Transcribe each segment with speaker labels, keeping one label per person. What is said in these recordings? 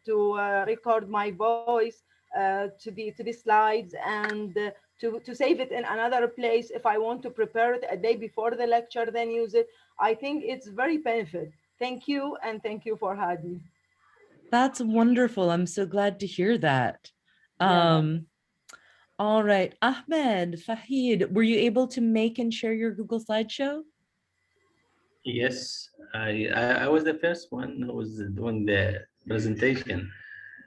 Speaker 1: record my voice to the slides, and to save it in another place if I want to prepare it a day before the lecture, then use it. I think it's very benefit. Thank you, and thank you for Hadi.
Speaker 2: That's wonderful. I'm so glad to hear that.
Speaker 1: Yes.
Speaker 2: All right, Ahmed, Fahid, were you able to make and share your Google slideshow?
Speaker 3: Yes, I was the first one who was doing the presentation.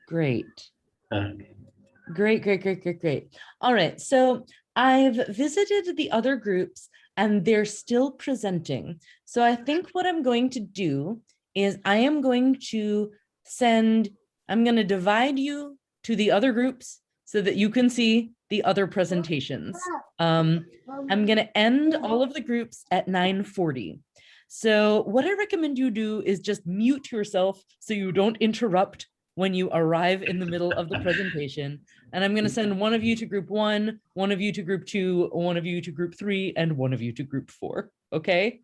Speaker 2: Great.
Speaker 3: Okay.
Speaker 2: Great, great, great, great, great. All right, so I've visited the other groups and they're still presenting. So I think what I'm going to do is I am going to I'm going to divide you to the other groups so that you can see the other presentations. I'm going to end all of the groups at 9:40. So what I recommend you do is just mute yourself so you don't interrupt when you arrive in the middle of the presentation. And I'm going to send one of you to group 1, one of you to group 2, one of you to group 3, and one of you to group 4. Okay?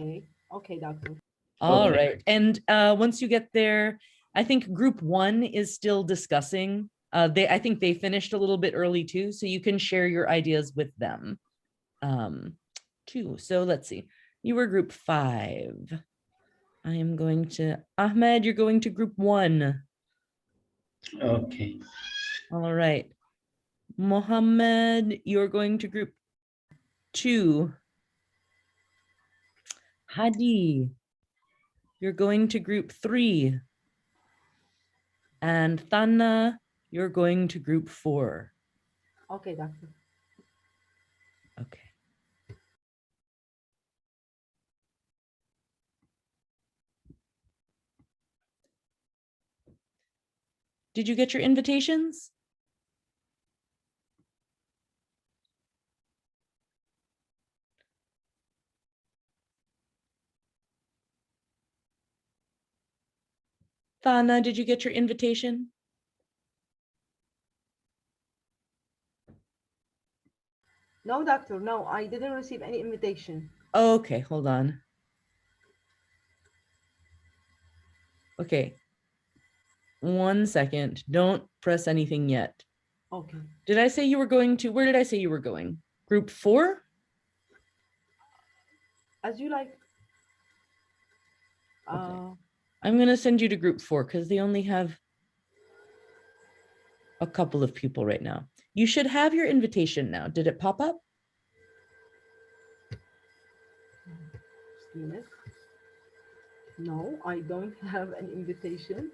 Speaker 1: Okay. Okay, doctor.
Speaker 2: All
Speaker 3: Okay.
Speaker 2: right. And once you get there, I think group 1 is still discussing. I think they finished a little bit early too, so you can share your ideas with them too. So let's see. You were group 5. I am going to, Ahmed, you're going to group 1.
Speaker 3: Okay.
Speaker 2: All right. Mohammed, you're going to group 2. Hadi, you're going to group 3. And Thana, you're going to group 4.
Speaker 1: Okay, doctor.
Speaker 2: Okay. Did you get your invitations? Thana, did you get your invitation?
Speaker 1: No, doctor. No, I didn't receive any invitation.
Speaker 2: Okay, hold on. Okay. 1 second. Don't press anything yet.
Speaker 1: Okay.
Speaker 2: Did I say you were going to, where did I say you were going? Group 4?
Speaker 1: As you like.
Speaker 2: Okay. I'm going to send you to group 4 because they only have a couple of people right now. You should have your invitation now. Did it pop up?
Speaker 1: No, I don't have an invitation.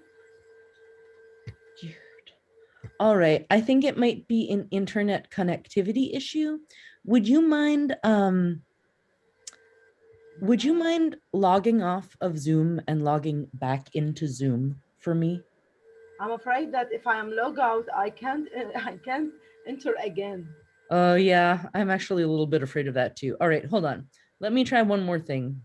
Speaker 2: All right. I think it might be an internet connectivity issue. Would you mind logging off of Zoom and logging back into Zoom for me?
Speaker 1: I'm afraid that if I am log out, I can't I can't enter again.
Speaker 2: Oh yeah, I'm actually a little bit afraid of that too. All right, hold on. Let me try one more thing.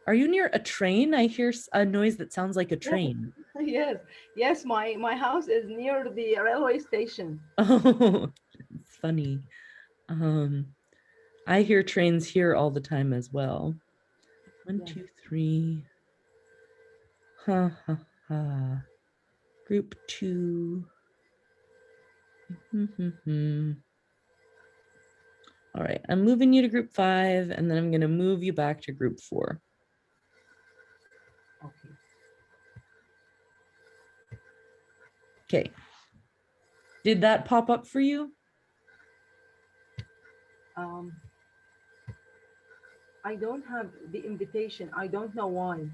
Speaker 2: Are you near a train? I hear a noise that sounds like a train.
Speaker 1: Yes, yes, my house is near the railway station.
Speaker 2: Oh, it's funny. I hear trains here all the time as well. 1, 2, 3. Ha ha ha. Group 2. All right, I'm moving you to group 5, and then I'm going to move you back to group 4.
Speaker 1: Okay.
Speaker 2: Okay. Did that pop up for you?
Speaker 1: I don't have the invitation. I don't know why.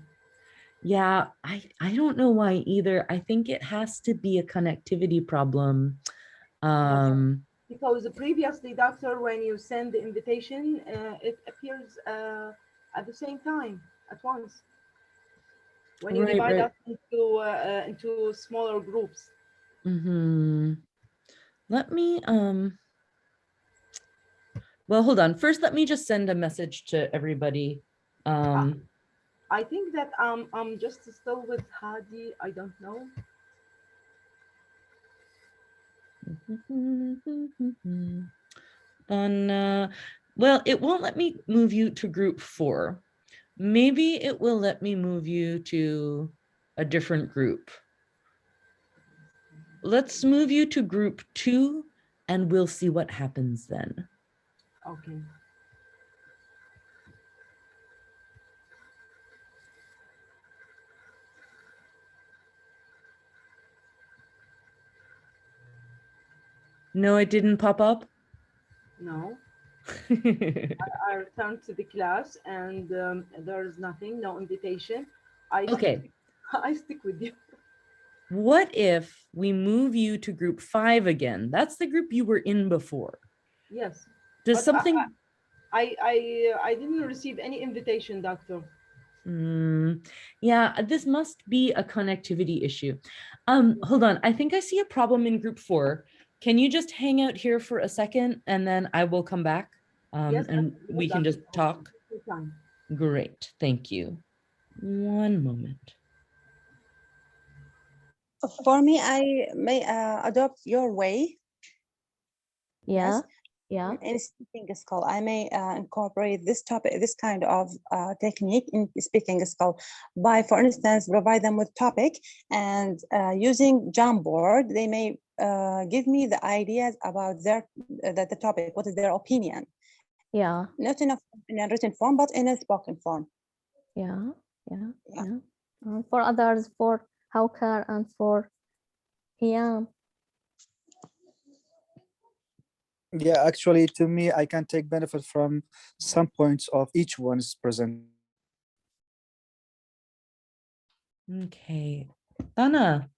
Speaker 2: Yeah, I don't know why either. I think it has to be a connectivity problem.
Speaker 1: Because previously, doctor, when you send the invitation, it appears at the same time at once. When you
Speaker 2: Right,
Speaker 1: divide
Speaker 2: right.
Speaker 1: us into smaller groups.
Speaker 2: Let me well, hold on. First, let me just send a message to everybody.
Speaker 1: I think that I'm just still with Hadi. I don't know.
Speaker 2: Well, it won't let me move you to group 4. maybe it will let me move you to a different group. Let's move you to group 2 and we'll see what happens then.
Speaker 1: Okay.
Speaker 2: No, it didn't pop up.
Speaker 1: No. I returned to the class and there's nothing, no invitation.
Speaker 2: Okay.
Speaker 1: I stick with you.
Speaker 2: What if we move you to group 5 again? That's the group you were in before.
Speaker 1: Yes.
Speaker 2: Does
Speaker 1: But
Speaker 2: something...
Speaker 1: I didn't receive any invitation, doctor.
Speaker 2: Yeah, this must be a connectivity issue. Hold on. I think I see a problem in group 4. Can you just hang out here for a second and then I will come back
Speaker 1: Yes,
Speaker 2: and
Speaker 1: yes,
Speaker 2: we can
Speaker 1: doctor.
Speaker 2: just
Speaker 1: Okay.
Speaker 2: talk?
Speaker 1: Take your time.
Speaker 2: Great. Thank you. One moment.
Speaker 4: For me, I may adopt your way.
Speaker 5: Yeah,
Speaker 4: Yes.
Speaker 5: yeah.
Speaker 4: In speaking skill, I may incorporate this topic, this kind of technique in speaking skill by, for instance, provide them with topic and using Jamboard, they may give me the ideas about the topic, what is their opinion.
Speaker 5: Yeah,
Speaker 4: Not in a written form, but in a spoken form.
Speaker 5: yeah, yeah,
Speaker 4: Yeah.
Speaker 5: yeah. For others, for Hawker and for Hiyam.
Speaker 6: Yeah, actually, to me, I can take benefit from some points of each one's presentation.
Speaker 2: Okay. Dana,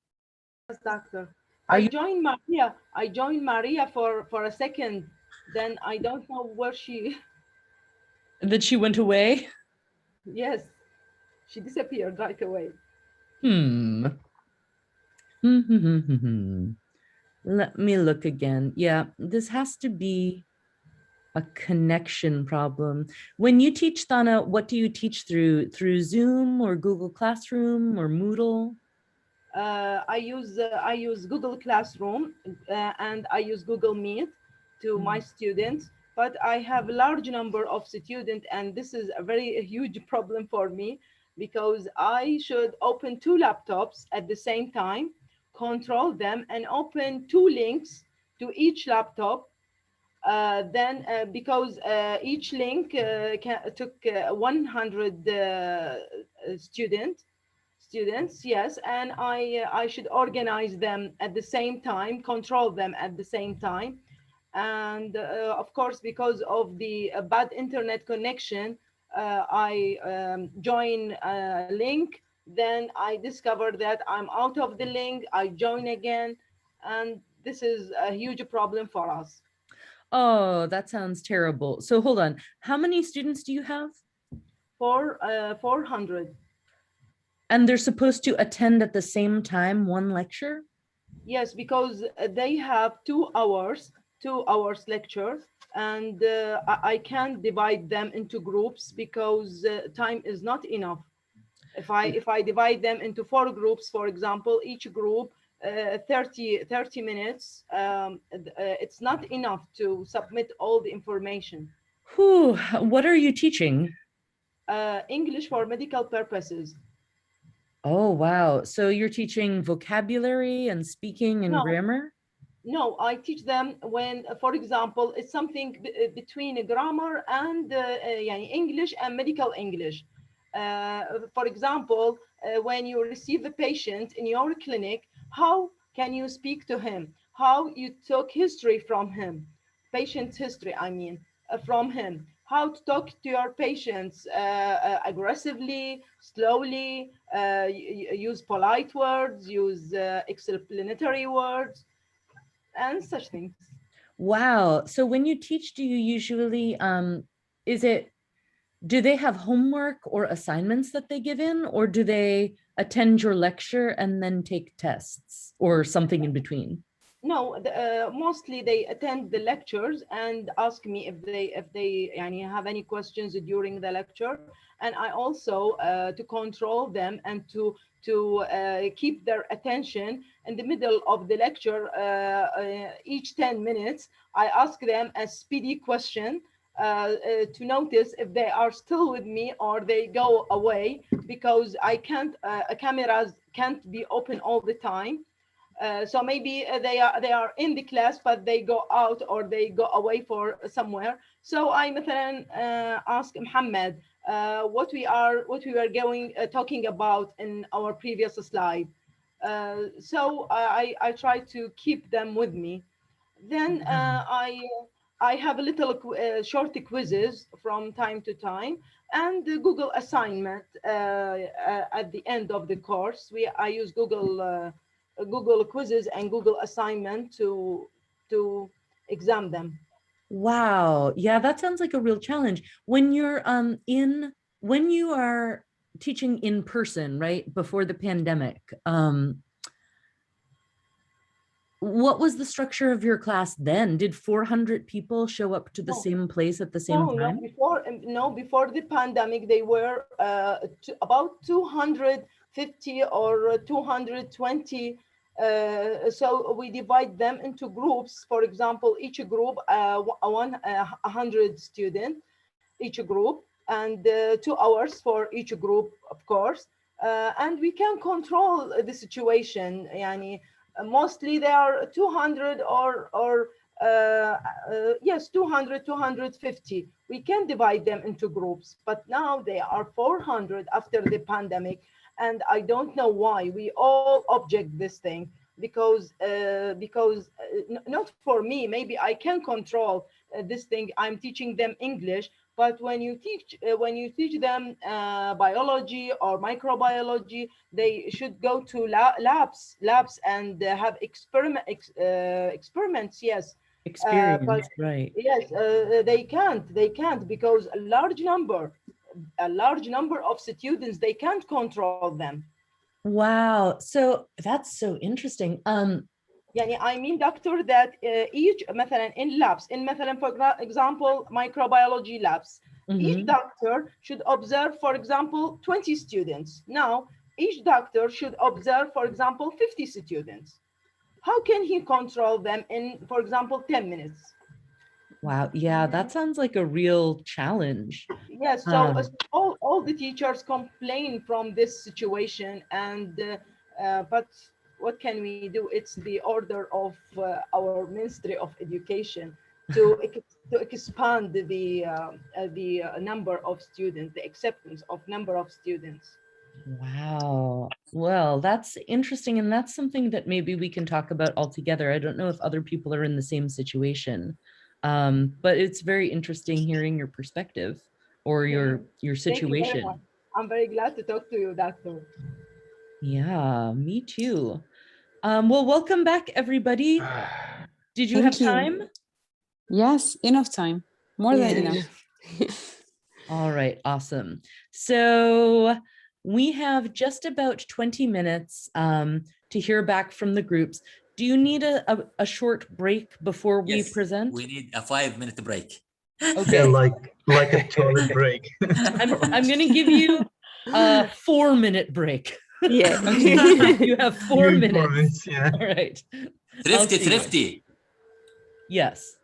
Speaker 1: Yes, doctor.
Speaker 2: Are
Speaker 1: I
Speaker 2: you-
Speaker 1: joined Maria. I joined Maria for a second. Then I don't know where she.
Speaker 2: that she went away?
Speaker 1: Yes, she disappeared right away.
Speaker 2: Hmm. Let me look again. Yeah, this has to be a connection problem. When you teach, Dana, what do you teach through Zoom or Google Classroom or Moodle?
Speaker 1: I use Google Classroom and I use Google Meet to my students. But I have a large number of students, and this is a very huge problem for me because I should open two laptops at the same time, control them, and open two links to each laptop. Then because each link took 100 students, yes, and I should organize them at the same time, control them at the same time. And of course, because of the bad internet connection, I join a link, then I discover that I'm out of the link, I join again, and this is a huge problem for us.
Speaker 2: Oh, that sounds terrible. So hold on. How many students do you have?
Speaker 1: 400.
Speaker 2: And they're supposed to attend at the same time one lecture?
Speaker 1: Yes, because they have 2 hours, 2 hours lecture, and I can't divide them into groups because time is not enough. If I divide them into 4 groups, for example, each group 30 minutes, it's not enough to submit all the information.
Speaker 2: Whew, what are you teaching?
Speaker 1: English for medical purposes.
Speaker 2: Oh, wow. So you're teaching vocabulary and speaking and
Speaker 1: No,
Speaker 2: grammar?
Speaker 1: no, I teach them when, for example, it's something between a grammar and يعني English and medical English. For example, when you receive a patient in your clinic, how can you speak to him? How you took history from him, patient's history, I mean, from him. How to talk to your patients aggressively, slowly, use polite words, use explanatory words and such things.
Speaker 2: Wow. So when you teach, do you usually, is it, do they have homework or assignments that they give in, or do they attend your lecture and then take tests or something in between?
Speaker 1: No, mostly they attend the lectures and ask me if they يعني, have any questions during the lecture, and I also to control them and to keep their attention in the middle of the lecture. Each 10 minutes, I ask them a speedy question to notice if they are still with me or they go away, because I can't, cameras can't be open all the time. So maybe they are in the class, but they go out or they go away for somewhere. So I مثلا ask Muhammad what we were going talking about in our previous slide. So I try to keep them with me. Then I have a little short quizzes from time to time, and the Google assignment at the end of the course. I use Google quizzes and Google assignment to exam them.
Speaker 2: Wow. Yeah, that sounds like a real challenge. When you're when you are teaching in person, right, before the pandemic, what was the structure of your class then? Did 400 people show up to the
Speaker 1: No.
Speaker 2: same place at the same
Speaker 1: No,
Speaker 2: time?
Speaker 1: before the pandemic, they were about 250 or 220. So we divide them into groups. For example, each group 100 students, each group, and 2 hours for each group, of course. And we can control the situation. Yani, mostly they are 200 or yes, 200, 250. We can divide them into groups, but now they are 400 after the pandemic. And I don't know why we all object this thing, because not for me, maybe I can control this thing. I'm teaching them English, but when you teach them biology or microbiology, they should go to labs and have experiments. Yes, but
Speaker 2: Experience, right.
Speaker 1: yes, they can't because a large number of students, they can't control them.
Speaker 2: Wow. So that's so interesting.
Speaker 1: يعني I mean, doctor, that each مثلا in for example microbiology labs, each
Speaker 2: mhm.
Speaker 1: doctor should observe, for example, 20 students. Now each doctor should observe, for example, 50 students. How can he control them in, for example, 10 minutes?
Speaker 2: Wow. Yeah, that sounds like a real challenge.
Speaker 1: Yes, so all the teachers complain from this situation, and but what can we do? It's the order of our Ministry of Education to expand the number of students, the acceptance of number of students.
Speaker 2: Wow. Well, that's interesting. And that's something that maybe we can talk about all together. I don't know if other people are in the same situation. But it's very interesting hearing your perspective or your
Speaker 1: Thank you very much.
Speaker 2: situation.
Speaker 1: I'm very glad to talk to you, Doctor.
Speaker 2: Yeah, me too. Well, welcome back, everybody. Did you have
Speaker 7: Thank you.
Speaker 2: time?
Speaker 7: Yes, enough time. More than
Speaker 5: Yeah.
Speaker 7: enough.
Speaker 2: All right, awesome. So we have just about 20 minutes to hear back from the groups. Do you need a short break before we
Speaker 8: Yes,
Speaker 2: present?
Speaker 8: we need a 5-minute break.
Speaker 2: Okay.
Speaker 9: Yeah, like a toilet break.
Speaker 2: I'm going to give you a 4-minute break.
Speaker 5: Yeah.
Speaker 2: You have 4
Speaker 9: You
Speaker 2: minutes.
Speaker 9: promise, yeah.
Speaker 2: All right. I'll
Speaker 8: Thrifty,
Speaker 2: see you.
Speaker 8: thrifty.
Speaker 2: Yes.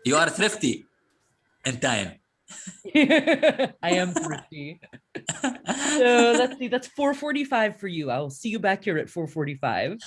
Speaker 8: You are thrifty in time.
Speaker 2: I am thrifty. So let's see, that's 4:45 for you. I'll see you back here at 4:45.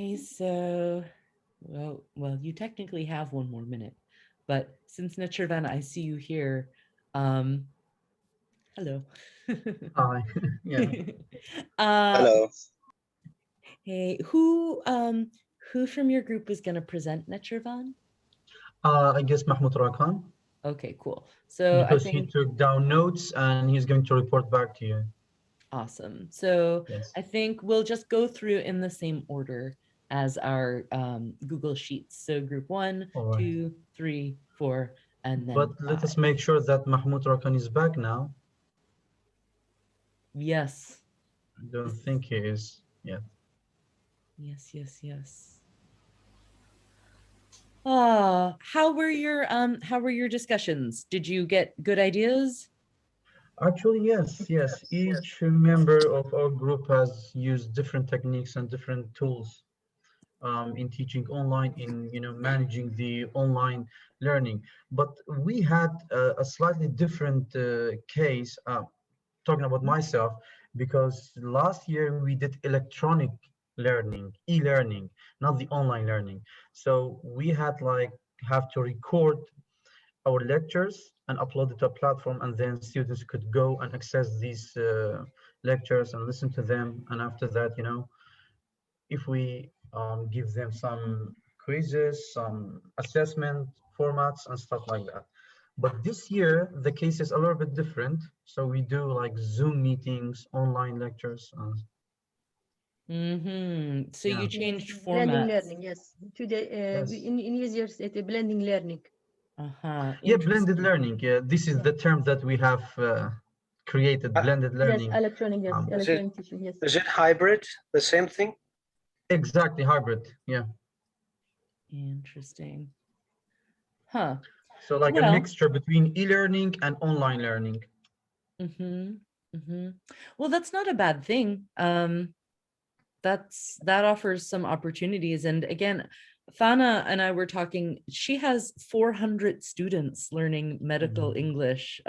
Speaker 2: Okay, so, well, you technically have 1 more minute, but since Nechirvan, I see you here. Hello.
Speaker 9: Hi. Yeah.
Speaker 2: Hello. Hey, who from your group is going to present, Nechirvan?
Speaker 9: I guess Mahmoud Rakan,
Speaker 2: Okay, cool. So I
Speaker 9: because he
Speaker 2: think
Speaker 9: took down notes and he's going to report back to you.
Speaker 2: awesome. So
Speaker 9: Yes.
Speaker 2: I think we'll just go through in the same order as our Google Sheets. So group 1,
Speaker 9: All right.
Speaker 2: 2, 3, 4, and then
Speaker 9: But let us make sure that Mahmoud Rakan is back now.
Speaker 2: Yes.
Speaker 9: I don't think he is yet.
Speaker 2: Yes, yes, yes. How were your discussions? Did you get good ideas?
Speaker 9: Actually, yes. Each member of our group has used different techniques and different tools in teaching online, in managing the online learning. But we had a slightly different case. Talking about myself, because last year we did electronic learning, e-learning, not the online learning. So we had have to record our lectures and upload it to a platform, and then students could go and access these lectures and listen to them. And after that, if we give them some quizzes, some assessment formats and stuff like that. But this year, the case is a little bit different. So we do like Zoom meetings, online lectures.
Speaker 2: So you changed
Speaker 10: blending
Speaker 2: formats.
Speaker 10: learning, yes. Today,
Speaker 9: Yes.
Speaker 10: in years, blending learning.
Speaker 9: Yeah, blended learning. Yeah, this is the term that we have created, blended learning.
Speaker 10: Yes, electronic, yes, electronic teaching, yes.
Speaker 11: Is it hybrid, the same thing?
Speaker 9: Exactly, hybrid, yeah.
Speaker 2: Interesting. Huh.
Speaker 9: So like a mixture between e-learning and online learning.
Speaker 2: Well, that's not a bad thing. That offers some opportunities. And again, Fana and I were talking, she has 400 students learning medical English,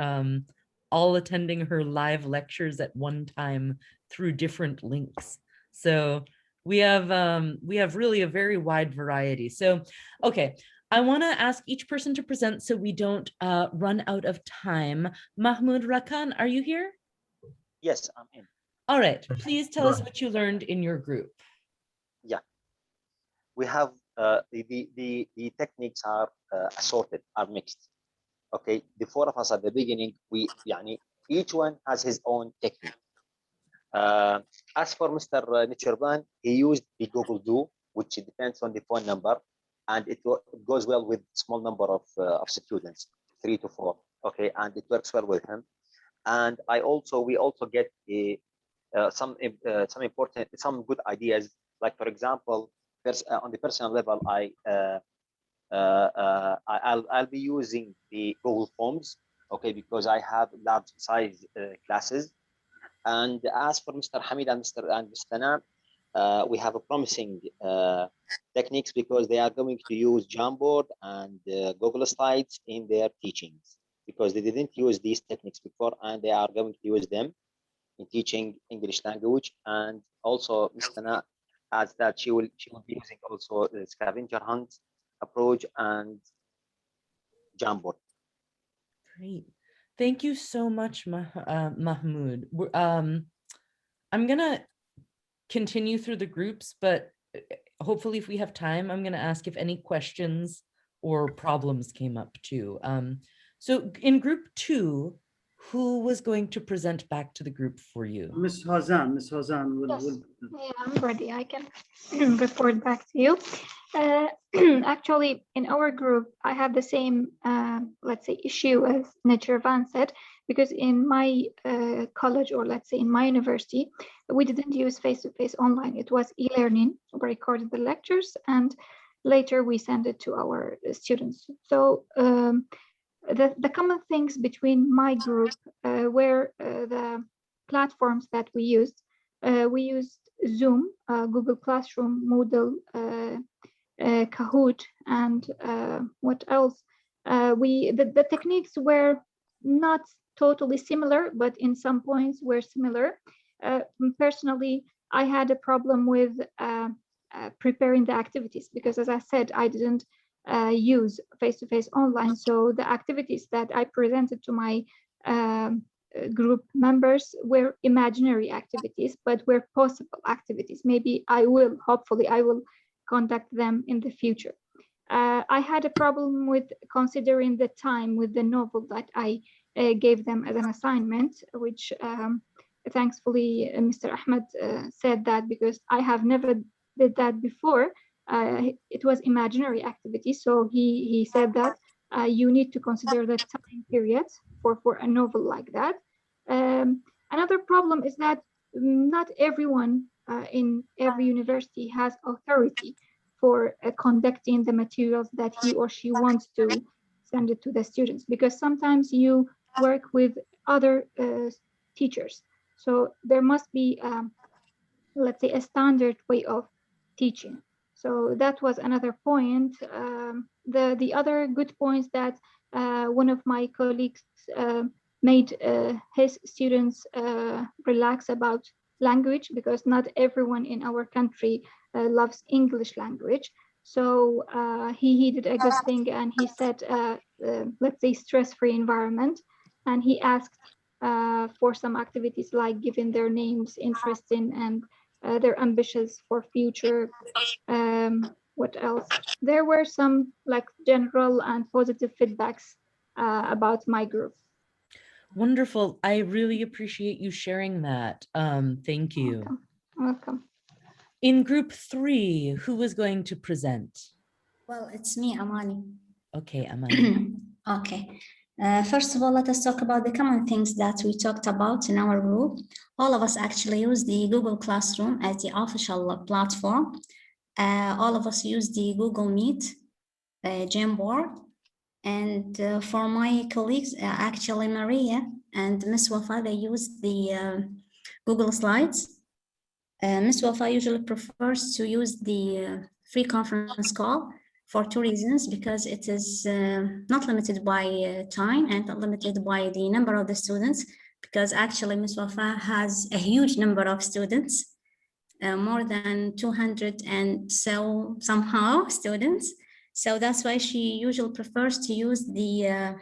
Speaker 2: all attending her live lectures at one time through different links. So we have really a very wide variety. So, okay, I want to ask each person to present so we don't run out of time. Mahmoud Rakan, are you here?
Speaker 12: Yes, I'm in.
Speaker 2: All right, please tell us what you learned in your group.
Speaker 12: Yeah, we have the techniques are assorted, are mixed. Okay, the four of us at the beginning, each one has his own technique. As for Mr. Nichirban, he used the Google Do, which depends on the phone number, and it goes well with small number of students, 3 to 4. Okay, and it works well with him. And we also get some good ideas. Like for example, on the personal level, I'll be using the Google Forms, okay, because I have large size classes. And as for Mr. Hamid and Mr. Sana, we have a promising techniques because they are going to use Jamboard and Google Slides in their teachings, because they didn't use these techniques before, and they are going to use them in teaching English language. And also Ms. Sana adds that she will be using also the scavenger hunt approach and Jamboard.
Speaker 2: Great. Thank you so much, Mahmoud. I'm gonna continue through the groups, but hopefully if we have time, I'm gonna ask if any questions or problems came up too. So in group 2, who was going to present back to the group for you?
Speaker 13: Ms. Hazan will...
Speaker 14: Yes. Yeah, I'm ready. I can report back to you. Actually, in our group, I have the same, let's say, issue as Nichirvan said, because in my college, or let's say in my university, we didn't use face-to-face online. It was e-learning. We recorded the lectures and later we send it to our students. So the common things between my group were the platforms that we used. We used Zoom, Google Classroom, Moodle, Kahoot, and what else? The techniques were not totally similar, but in some points were similar. Personally, I had a problem with preparing the activities, because as I said, I didn't use face-to-face online. So the activities that I presented to my group members were imaginary activities, but were possible activities. Maybe hopefully I will conduct them in the future. I had a problem with considering the time with the novel that I gave them as an assignment, which thankfully Mr. Ahmed said that, because I have never did that before. It was imaginary activity. So he said that you need to consider the time period for a novel like that. Another problem is that not everyone in every university has authority for conducting the materials that he or she wants to send it to the students, because sometimes you work with other teachers. So there must be, let's say, a standard way of teaching. So that was another point. The other good points that one of my colleagues made his students relax about language, because not everyone in our country loves English language. So he did a good thing, and he said, let's say, stress-free environment. And he asked for some activities like giving their names, interest in, and their ambitions for future. What else? There were some like general and positive feedbacks about my group.
Speaker 2: Wonderful. I really appreciate you sharing that. Thank you.
Speaker 14: Welcome.
Speaker 2: In group 3, who was going to present?
Speaker 15: Well, it's me, Amani.
Speaker 2: Okay, Amani.
Speaker 15: Okay. First of all, let us talk about the common things that we talked about in our group. All of us actually use the Google Classroom as the official platform. All of us use the Google Meet, Jamboard. And for my colleagues, actually Maria and Miss Wafa, they use the Google Slides. Miss Wafa usually prefers to use the free conference call for 2 reasons, because it is not limited by time and not limited by the number of the students, because actually Miss Wafa has a huge number of students, more than 200 and so somehow students. So that's why she usually prefers to use the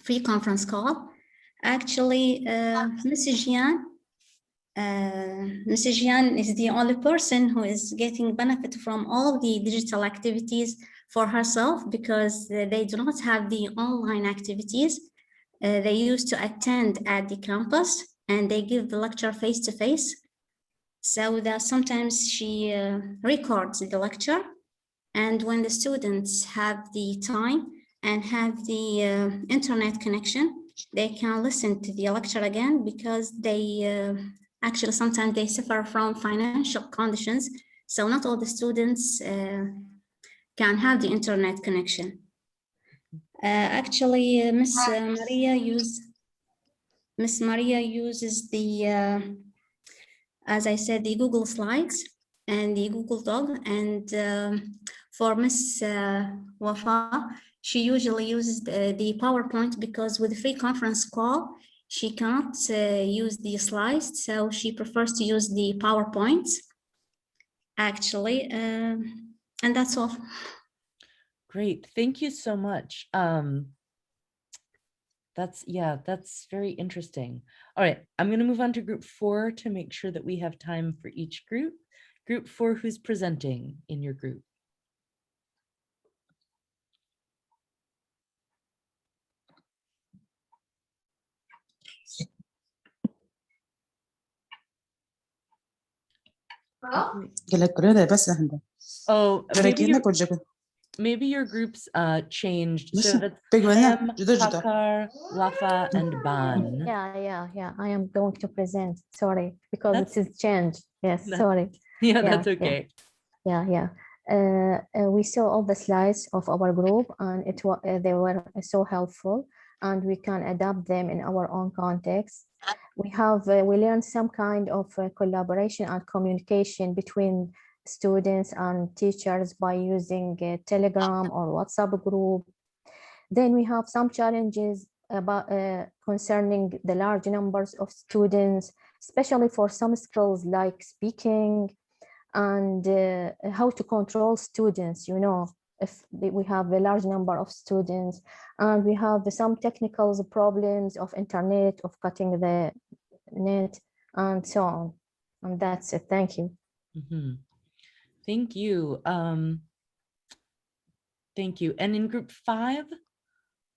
Speaker 15: free conference call. Actually, Mrs. Jian is the only person who is getting benefit from all the digital activities for herself, because they do not have the online activities. They used to attend at the campus and they give the lecture face-to-face. So that sometimes she records the lecture, and when the students have the time and have the internet connection, they can listen to the lecture again, because they actually sometimes they suffer from financial conditions. So not all the students can have the internet connection. Actually, Miss Maria uses the, as I said, the Google Slides and the Google Doc. And for Miss Wafa, she usually uses the PowerPoint, because with the free conference call, she cannot use the slides, so she prefers to use the PowerPoint, actually, and that's all.
Speaker 2: Great, thank you so much. That's very interesting. All right, I'm going to move on to group 4 to make sure that we have time for each group. Group 4, who's presenting in your group? Oh, maybe your groups changed. So that's Em, Hakar, Wafa, and Ban.
Speaker 5: Yeah. I am going to present. Sorry, because
Speaker 2: That's-
Speaker 5: it is changed. Yes, sorry.
Speaker 2: Yeah, that's okay.
Speaker 5: Yeah. We saw all the slides of our group, and they were so helpful, and we can adapt them in our own context. We learned some kind of collaboration and communication between students and teachers by using Telegram or WhatsApp group. Then we have some challenges about concerning the large numbers of students, especially for some skills like speaking and how to control students, you know, if we have a large number of students, and we have some technical problems of internet, of cutting the net, and so on. And that's it. Thank you.
Speaker 2: Thank you. Thank you. And in group 5,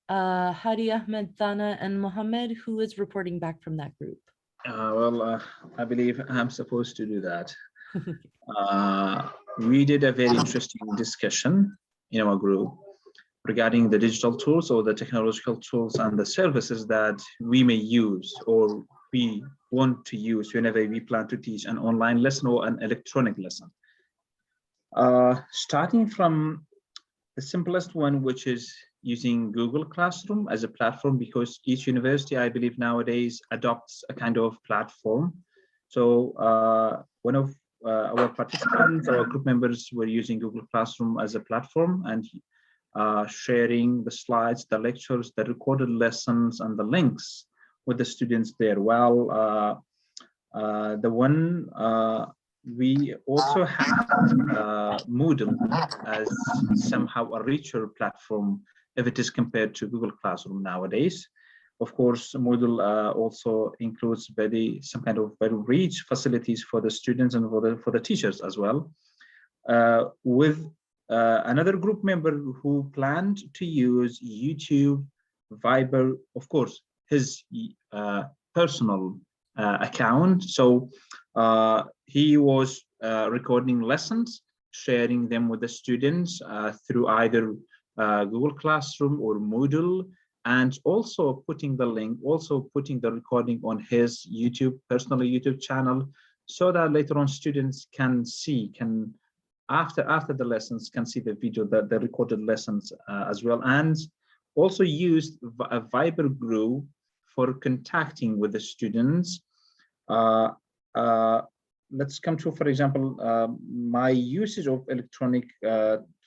Speaker 2: Hadi, Ahmed, Thana, and Mohammed, who is reporting back from that group?
Speaker 16: I believe I'm supposed to do that. We did a very interesting discussion in our group regarding the digital tools or the technological tools and the services that we may use or we want to use whenever we plan to teach an online lesson or an electronic lesson. Starting from the simplest one, which is using Google Classroom as a platform, because each university, I believe nowadays, adopts a kind of platform. So one of our participants, our group members, were using Google Classroom as a platform and sharing the slides, the lectures, the recorded lessons, and the links with the students there. Well, the one we also have Moodle as somehow a richer platform if it is compared to Google Classroom nowadays. Of course, Moodle also includes some kind of very rich facilities for the students and for the teachers as well. With another group member who planned to use YouTube, Viber, of course, his personal account. So he was recording lessons, sharing them with the students through either Google Classroom or Moodle, and also putting the link, also putting the recording on his personal YouTube channel, so that later on students can see, after the lessons, can see the video, the recorded lessons as well, and also used a Viber group for contacting with the students. Let's come to, for example, my usage of electronic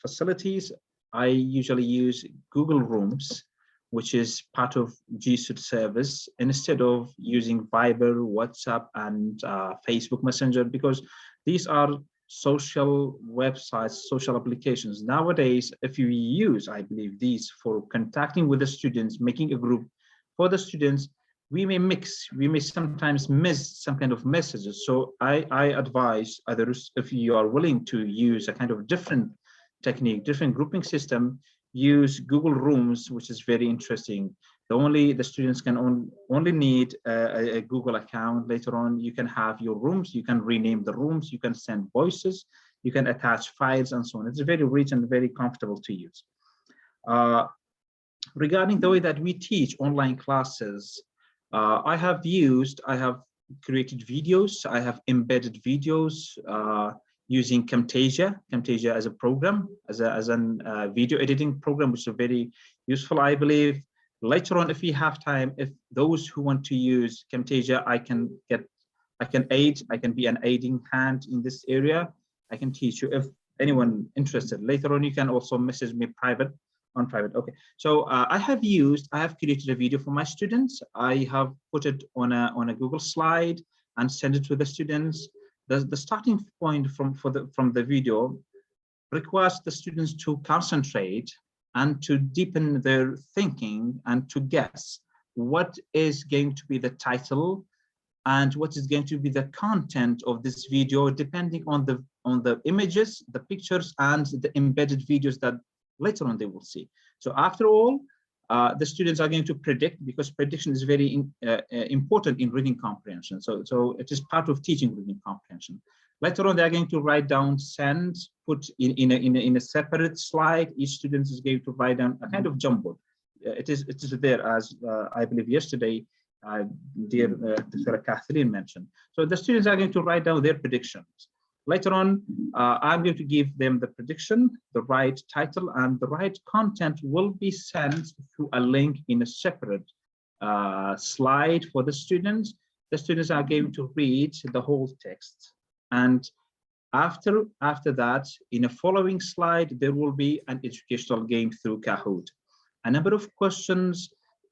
Speaker 16: facilities. I usually use Google Rooms, which is part of G Suite service, instead of using Viber, WhatsApp, and Facebook Messenger, because these are social websites, social applications. Nowadays, if you use, I believe, these for contacting with the students, making a group for the students, we may sometimes miss some kind of messages. So I advise others, if you are willing to use a kind of different technique, different grouping system, use Google Rooms, which is very interesting. The students can only need a Google account. Later on, you can have your rooms, you can rename the rooms, you can send voices, you can attach files, and so on. It's very rich and very comfortable to use. Regarding the way that we teach online classes, I have created videos, I have embedded videos using Camtasia as a program, as a video editing program, which is very useful, I believe. Later on, if we have time, if those who want to use Camtasia, I can be an aiding hand in this area. I can teach you if anyone interested. Later on, you can also message me on private. Okay, so I have created a video for my students. I have put it on a Google slide and send it to the students. The starting point from the video requires the students to concentrate and to deepen their thinking and to guess what is going to be the title and what is going to be the content of this video, depending on the images, the pictures, and the embedded videos that later on they will see. So after all, the students are going to predict, because prediction is very important in reading comprehension. So it is part of teaching reading comprehension. Later on, they are going to write down, put in a separate slide. Each student is going to write down a kind of jumbo. It is there, as I believe yesterday, dear Dr. Catherine mentioned. So the students are going to write down their predictions. Later on, I'm going to give them the prediction, the right title, and the right content will be sent through a link in a separate slide for the students. The students are going to read the whole text. And after that, in a following slide, there will be an educational game through Kahoot. A number of questions,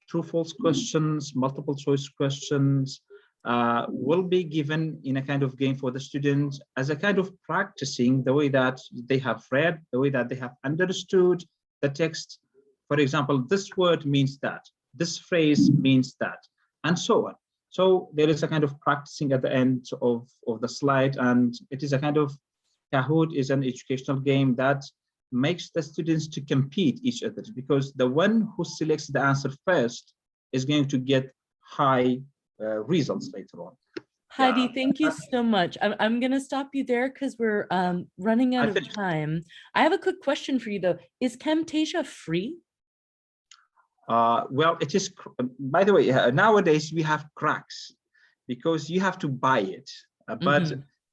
Speaker 16: true, false questions, multiple choice questions, will be given in a kind of game for the students as a kind of practicing the way that they have read, the way that they have understood the text. For example, this word means that, this phrase means that, and so on. So there is a kind of practicing at the end of the slide, and it is a kind of, Kahoot is an educational game that makes the students to compete each other, because the one who selects the answer first is going to get high results later on.
Speaker 2: Heidi, thank you so much. I'm going to stop you there because we're running out of time. I have a quick question for you though. Is Camtasia free?
Speaker 16: Well, it is, by the way, nowadays we have cracks because you have to buy it. But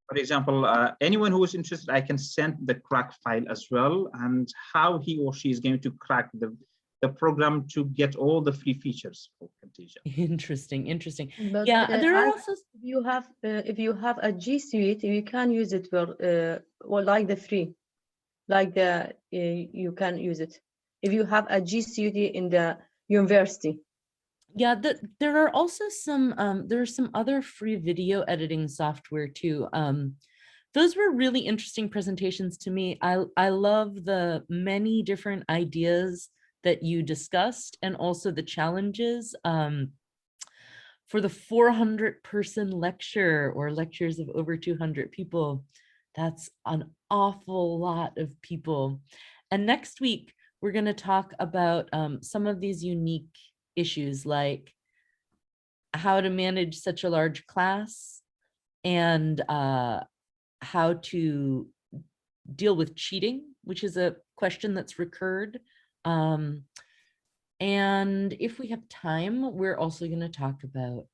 Speaker 16: for example, anyone who is interested, I can send the crack file as well, and how he or she is going to crack the program to get all the free features for Camtasia.
Speaker 2: Interesting, interesting.
Speaker 10: But
Speaker 2: Yeah, there are also,
Speaker 10: if you have a G Suite, you can use it for or like the free, like the you can use it if you have a G Suite in the university.
Speaker 2: Yeah, there are also some there are some other free video editing software too. Those were really interesting presentations to me. I love the many different ideas that you discussed, and also the challenges for the 400-person lecture or lectures of over 200 people. That's an awful lot of people. And next week, we're going to talk about some of these unique issues, like how to manage such a large class, and how to deal with cheating, which is a question that's recurred. And if we have time, we're also going to talk about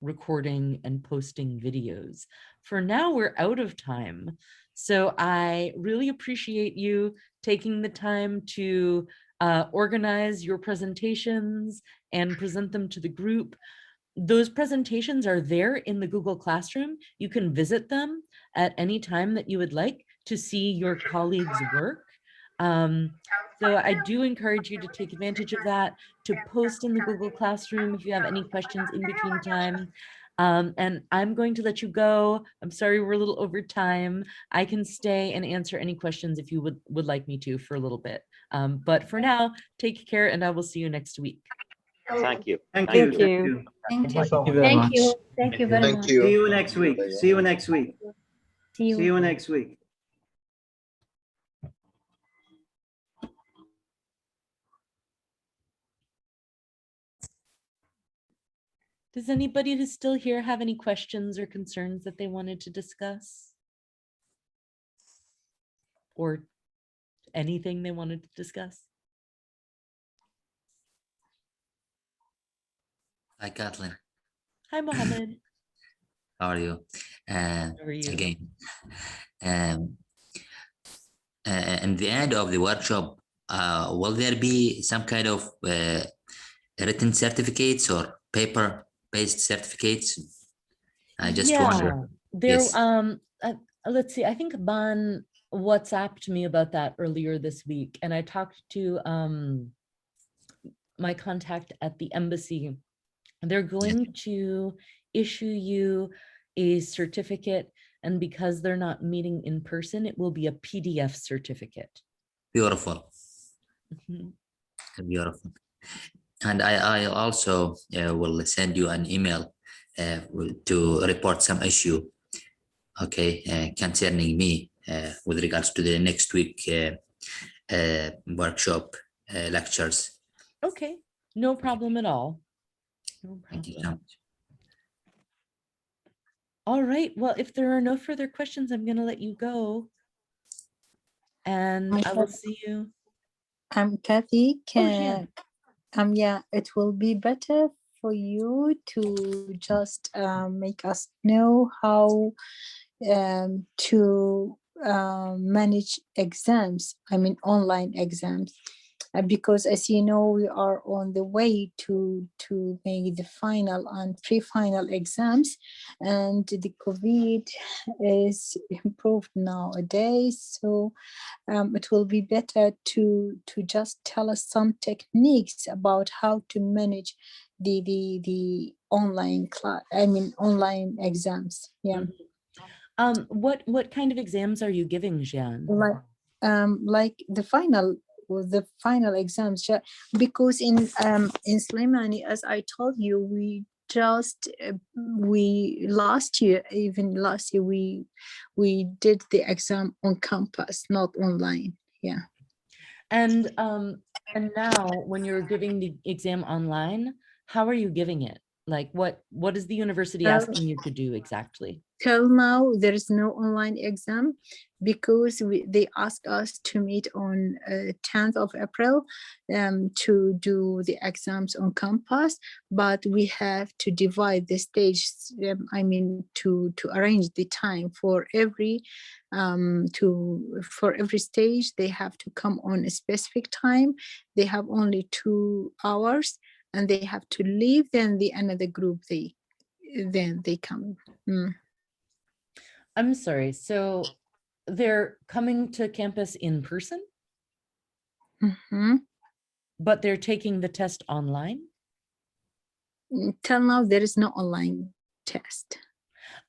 Speaker 2: recording and posting videos. For now, we're out of time. So I really appreciate you taking the time to organize your presentations and present them to the group. Those presentations are there in the Google Classroom. You can visit them at any time that you would like to see your colleagues' work. So I do encourage you to take advantage of that, to post in the Google Classroom if you have any questions in between time. And I'm going to let you go. I'm sorry we're a little over time. I can stay and answer any questions if you would like me to for a little bit. But for now, take care, and I will see you next week.
Speaker 12: Thank you.
Speaker 13: Thank you.
Speaker 10: Thank you.
Speaker 15: Thank you.
Speaker 9: so much.
Speaker 5: Thank you. Thank you very much.
Speaker 13: See you next week. See you next week.
Speaker 5: See
Speaker 13: See you next week.
Speaker 2: Does anybody who's still here have any questions or concerns that they wanted to discuss? Or anything they wanted to discuss?
Speaker 8: Hi, Kathleen.
Speaker 2: Hi, Mohammed.
Speaker 8: How are you?
Speaker 2: How are you?
Speaker 8: Again, in the end of the workshop, will there be some kind of written certificates or paper-based certificates? I just wonder.
Speaker 2: There.
Speaker 8: Yes.
Speaker 2: Let's see. I think Ban WhatsApped me about that earlier this week, and I talked to my contact at the embassy. They're going to issue you a certificate, and because they're not meeting in person, it will be a PDF certificate.
Speaker 8: Beautiful. Beautiful. And I also will send you an email to report some issue, okay, concerning me with regards to the next week workshop lectures.
Speaker 2: Okay, no problem at all. No problem.
Speaker 8: Thank you so much.
Speaker 2: All right, well, if there are no further questions, I'm going to let you go. And I will see you.
Speaker 17: Kathy,
Speaker 2: yeah.
Speaker 17: Yeah, it will be better for you to just make us know how to manage exams, I mean online exams, because as you know, we are on the way to make the final and pre-final exams, and the COVID is improved nowadays. So it will be better to just tell us some techniques about how to manage the online class, online exams. Yeah.
Speaker 2: What kind of exams are you giving, Jian?
Speaker 17: Like the final exams, because in Slimani, as I told you, we just last year we did the exam on campus, not online. Yeah.
Speaker 2: And now when you're giving the exam online, how are you giving it? Like what is the university asking you to do exactly?
Speaker 17: Till now, there is no online exam because they asked us to meet on 10th of April to do the exams on campus, but we have to divide the stage. To arrange the time for every stage. They have to come on a specific time. They have only 2 hours, and they have to leave. Then the another group they come.
Speaker 2: I'm sorry. So they're coming to campus in person, but they're taking the test online?
Speaker 17: Till now, there is no online test.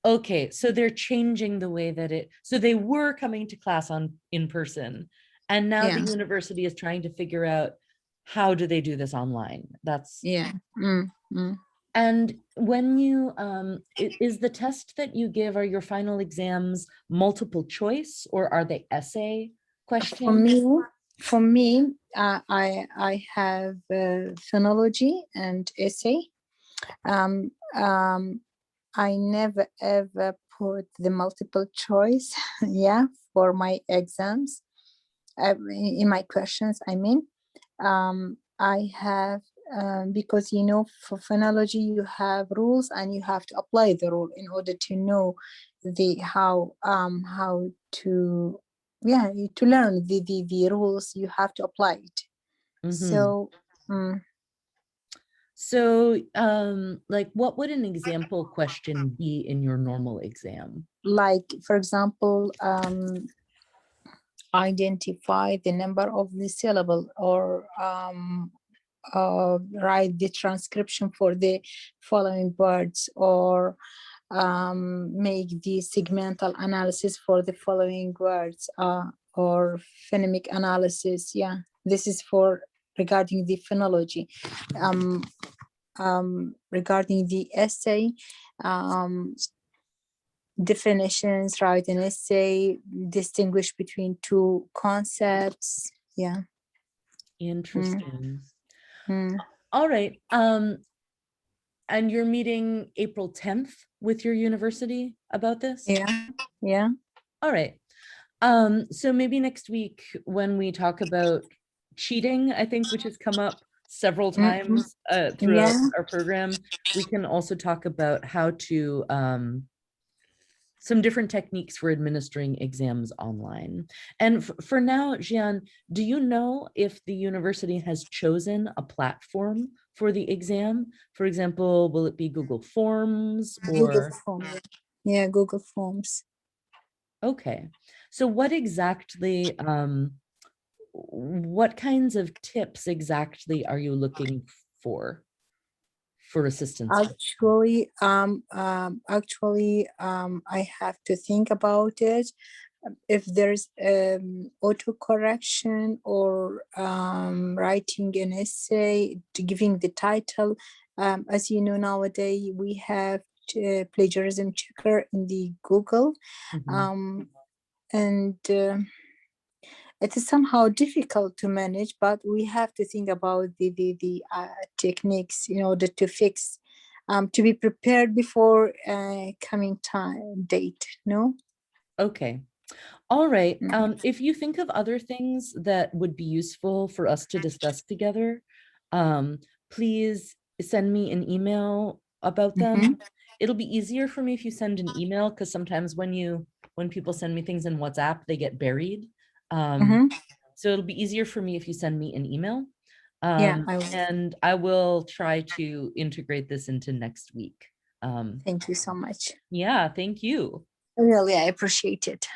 Speaker 2: Okay, so they're changing the way that so they were coming to class in person, and now the university is trying to figure out how do they do this online. That's And when you, is the test that you give, are your final exams multiple choice or are they essay questions?
Speaker 17: For me, I have phonology and essay. I never ever put the multiple choice, for my exams, in my questions. I have because for phonology you have rules and you have to apply the rule in order to know how to learn the rules. You have to apply it. So
Speaker 2: like what would an example question be in your normal exam?
Speaker 17: Like, for example, identify the number of the syllable, or write the transcription for the following words, or make the segmental analysis for the following words, or phonemic analysis. This is for regarding the phonology. Regarding the essay, definitions, write an essay, distinguish between 2 concepts.
Speaker 2: Interesting. All right. And you're meeting April 10th with your university about this?
Speaker 17: Yeah.
Speaker 2: All right. So maybe next week when we talk about cheating, I think, which has come up several times throughout our program, we can also talk about how to some different techniques for administering exams online. And for now, Jian, do you know if the university has chosen a platform for the exam? For example, will it be Google Forms or?
Speaker 17: Google Forms. Yeah, Google Forms.
Speaker 2: Okay. So what exactly, what kinds of tips exactly are you looking for assistance?
Speaker 17: Actually, I have to think about it. If there's auto correction, or writing an essay, giving the title. As you know, nowadays we have plagiarism checker in the Google, and it is somehow difficult to manage, but we have to think about the techniques in order to fix, to be prepared before coming date. No.
Speaker 2: Okay. All right. If you think of other things that would be useful for us to discuss together, please send me an email about them. It'll be easier for me if you send an email, because sometimes when people send me things in WhatsApp, they get buried. So it'll be easier for me if you send me an email. And I will try to integrate this into next week.
Speaker 17: Thank you so much.
Speaker 2: Yeah, thank you.
Speaker 17: Really, I appreciate it.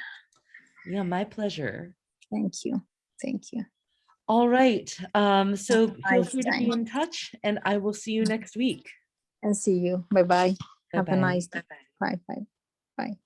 Speaker 2: Yeah, my pleasure.
Speaker 17: Thank you. Thank you.
Speaker 2: All right. So feel free to be in touch, and I will see you next week.
Speaker 17: and see you. Bye bye. Have a
Speaker 2: Bye-bye.
Speaker 17: nice day. Bye bye. Bye.